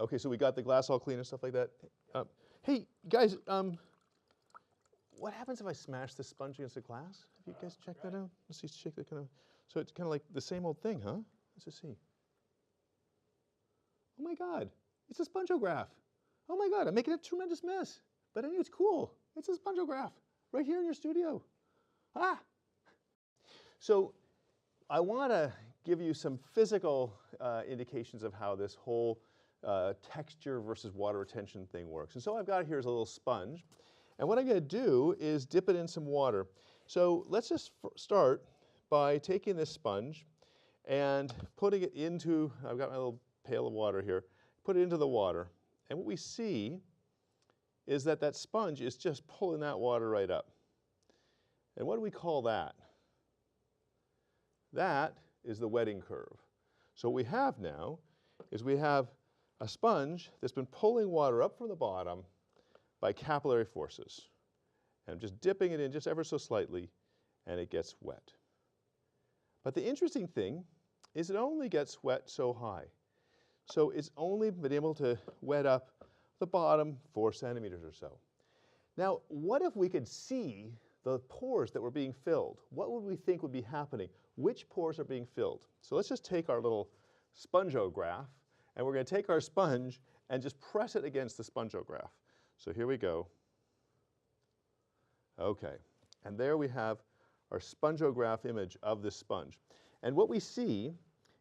Okay, so we got the glass all clean and stuff like that. Hey, guys, what happens if I smash this sponge against the glass? Have you guys checked that out? Let's see, shake that kind of. So it's kind of like the same old thing, huh? Let's just see. Oh my God, it's a spongograph. Oh my God, I'm making a tremendous mess. But anyway, it's cool. It's a spongograph right here in your studio. Ah! So I want to give you some physical indications of how this whole texture versus water retention thing works. And so I've got here is a little sponge. And what I'm going to do is dip it in some water. So let's just start by taking this sponge and putting it into, I've got my little pail of water here, put it into the water. And what we see is that that sponge is just pulling that water right up. And what do we call that? That is the wetting curve. So what we have now is we have a sponge that's been pulling water up from the bottom by capillary forces. And I'm just dipping it in just ever so slightly, and it gets wet. But the interesting thing is it only gets wet so high. So it's only been able to wet up the bottom 4 centimeters or so. Now, what if we could see the pores that were being filled? What would we think would be happening? Which pores are being filled? So let's just take our little spongograph, and we're going to take our sponge and just press it against the spongograph. So here we go. Okay, and there we have our spongograph image of this sponge. And what we see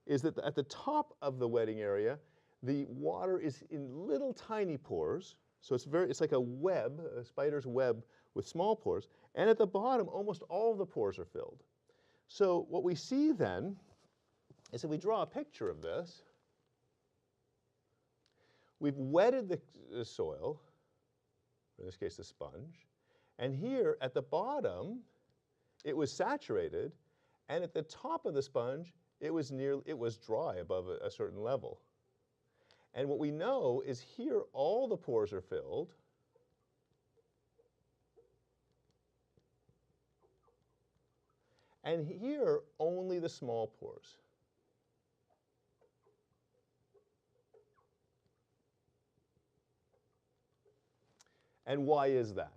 is that at the top of the wetting area, the water is in little tiny pores. So it's like a web, a spider's web with small pores. And at the bottom, almost all of the pores are filled. So what we see then is if we draw a picture of this, we've wetted the soil, in this case the sponge, and here at the bottom it was saturated, and at the top of the sponge it was dry above a certain level. And what we know is here all the pores are filled, and here only the small pores. And why is that?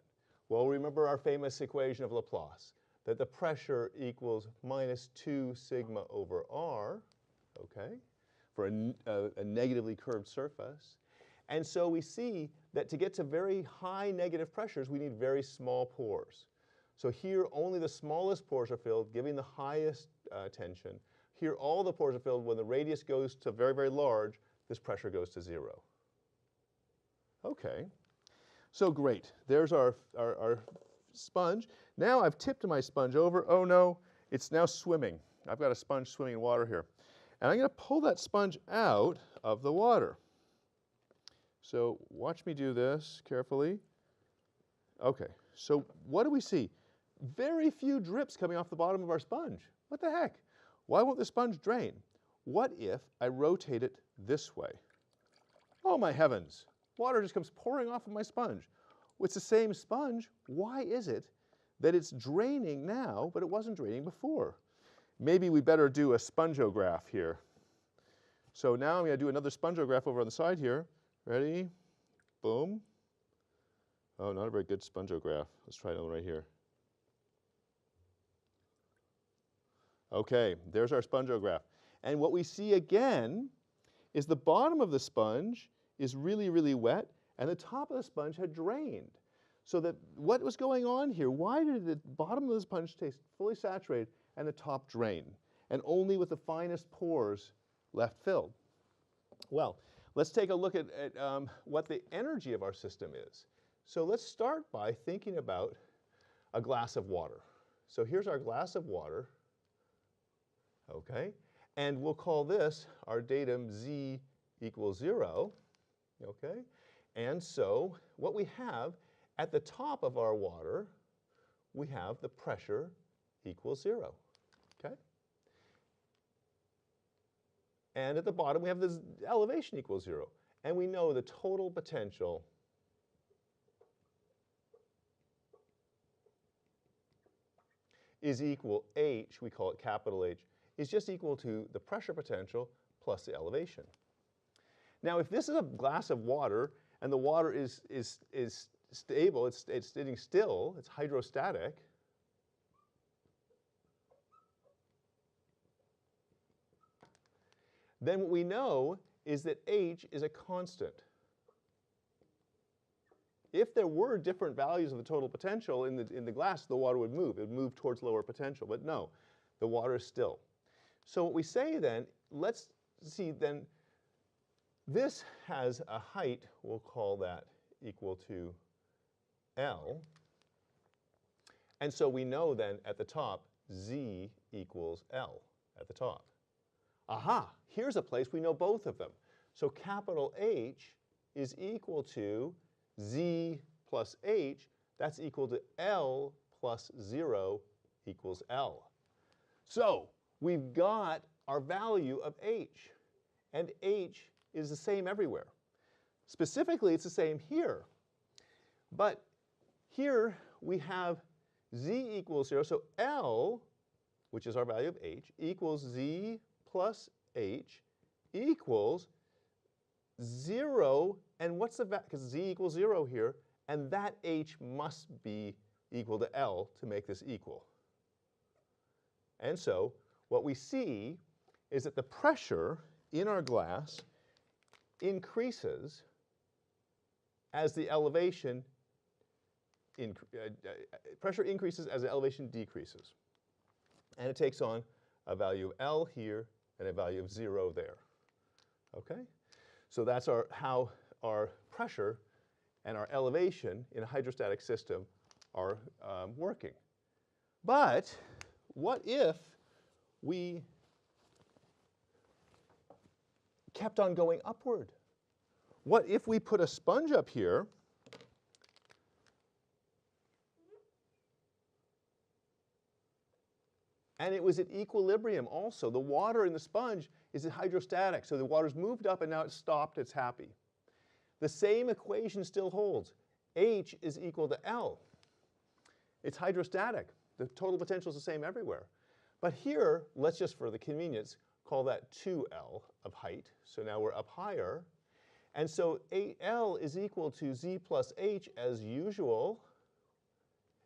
Well, remember our famous equation of Laplace, that the pressure equals minus 2 sigma over r, okay, for a negatively curved surface. And so we see that to get to very high negative pressures, we need very small pores. So here only the smallest pores are filled, giving the highest tension. Here all the pores are filled. When the radius goes to very, very large, this pressure goes to 0. Okay. So great, there's our sponge. Now I've tipped my sponge over. Oh no, it's now swimming. I've got a sponge swimming in water here. And I'm going to pull that sponge out of the water. So watch me do this carefully. Okay, so what do we see? Very few drips coming off the bottom of our sponge. What the heck? Why won't the sponge drain? What if I rotate it this way? Oh my heavens. Water just comes pouring off of my sponge. Well, it's the same sponge. Why is it that it's draining now, but it wasn't draining before? Maybe we better do a spongograph here. So now I'm going to do another spongograph over on the side here. Ready? Boom. Oh, not a very good spongograph. Let's try another one right here. Okay, there's our spongograph. And what we see again is the bottom of the sponge is really, really wet, and the top of the sponge had drained. So that what was going on here? Why did the bottom of the sponge stay fully saturated and the top drain, and only with the finest pores left filled? Well, let's take a look at what the energy of our system is. So let's start by thinking about a glass of water. So here's our glass of water, okay? And we'll call this our datum z equals 0. Okay, and so what we have at the top of our water, we have the pressure equals 0. Okay, and at the bottom we have this elevation equals 0, and we know the total potential is equal H. We call it capital H, is just equal to the pressure potential plus the elevation. Now, if this is a glass of water and the water is stable, it's sitting still, it's hydrostatic, then what we know is that H is a constant. If there were different values of the total potential in the glass, the water would move. It would move towards lower potential. But no, the water is still. So what we say then, let's see then, this has a height, we'll call that equal to L. And so we know then at the top, Z equals L at the top. Aha, here's a place we know both of them. So capital H is equal to Z plus H, that's equal to L plus 0 equals L. So we've got our value of H, and H is the same everywhere. Specifically, it's the same here. But here we have Z equals 0, so L, which is our value of H, equals Z plus H equals 0, and what's the value? Because Z equals 0 here, and that H must be equal to L to make this equal. And so what we see is that the pressure in our glass increases as the elevation, pressure increases as the elevation decreases. And it takes on a value of L here and a value of 0 there. Okay? So that's how our pressure and our elevation in a hydrostatic system are working. But what if we kept on going upward? What if we put a sponge up here and it was at equilibrium also? The water in the sponge is hydrostatic, so the water's moved up and now it's stopped, it's happy. The same equation still holds. H is equal to L. It's hydrostatic. The total potential is the same everywhere. But here, let's just for the convenience call that 2L of height. So now we're up higher. And so L is equal to Z plus H as usual.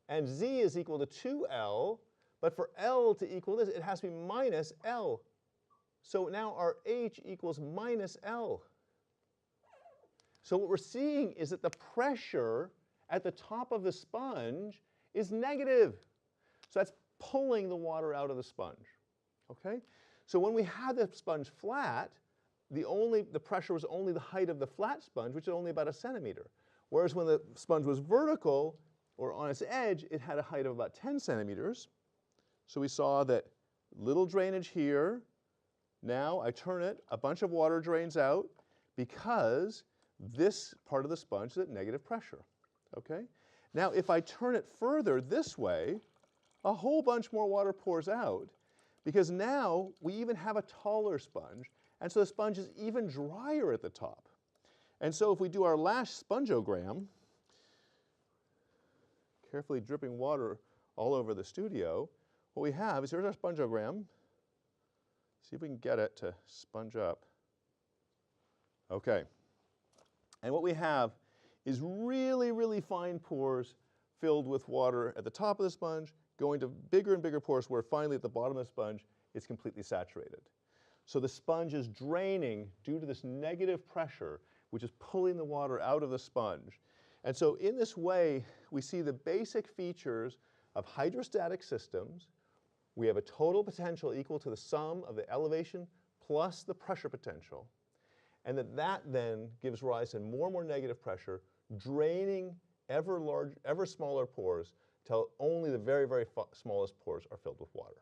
And Z is equal to 2L. But for L to equal this, it has to be minus L. So now our H equals minus L. So what we're seeing is that the pressure at the top of the sponge is negative. So that's pulling the water out of the sponge. Okay? So when we had the sponge flat, the pressure was only the height of the flat sponge, which is only about 1 centimeter. Whereas when the sponge was vertical, or on its edge, it had a height of about 10 centimeters. So we saw that little drainage here. Now I turn it, a bunch of water drains out because this part of the sponge is at negative pressure. Okay? Now if I turn it further this way, a whole bunch more water pours out because now we even have a taller sponge, and so the sponge is even drier at the top. And so if we do our last spongeogram, carefully dripping water all over the studio, what we have is, here's our spongeogram. See if we can get it to sponge up. Okay. And what we have is really, really fine pores filled with water at the top of the sponge, going to bigger and bigger pores where finally at the bottom of the sponge it's completely saturated. So the sponge is draining due to this negative pressure, which is pulling the water out of the sponge. And so in this way, we see the basic features of hydrostatic systems. We have a total potential equal to the sum of the elevation plus the pressure potential. And that then gives rise to more and more negative pressure, draining ever smaller pores till only the very, very smallest pores are filled with water.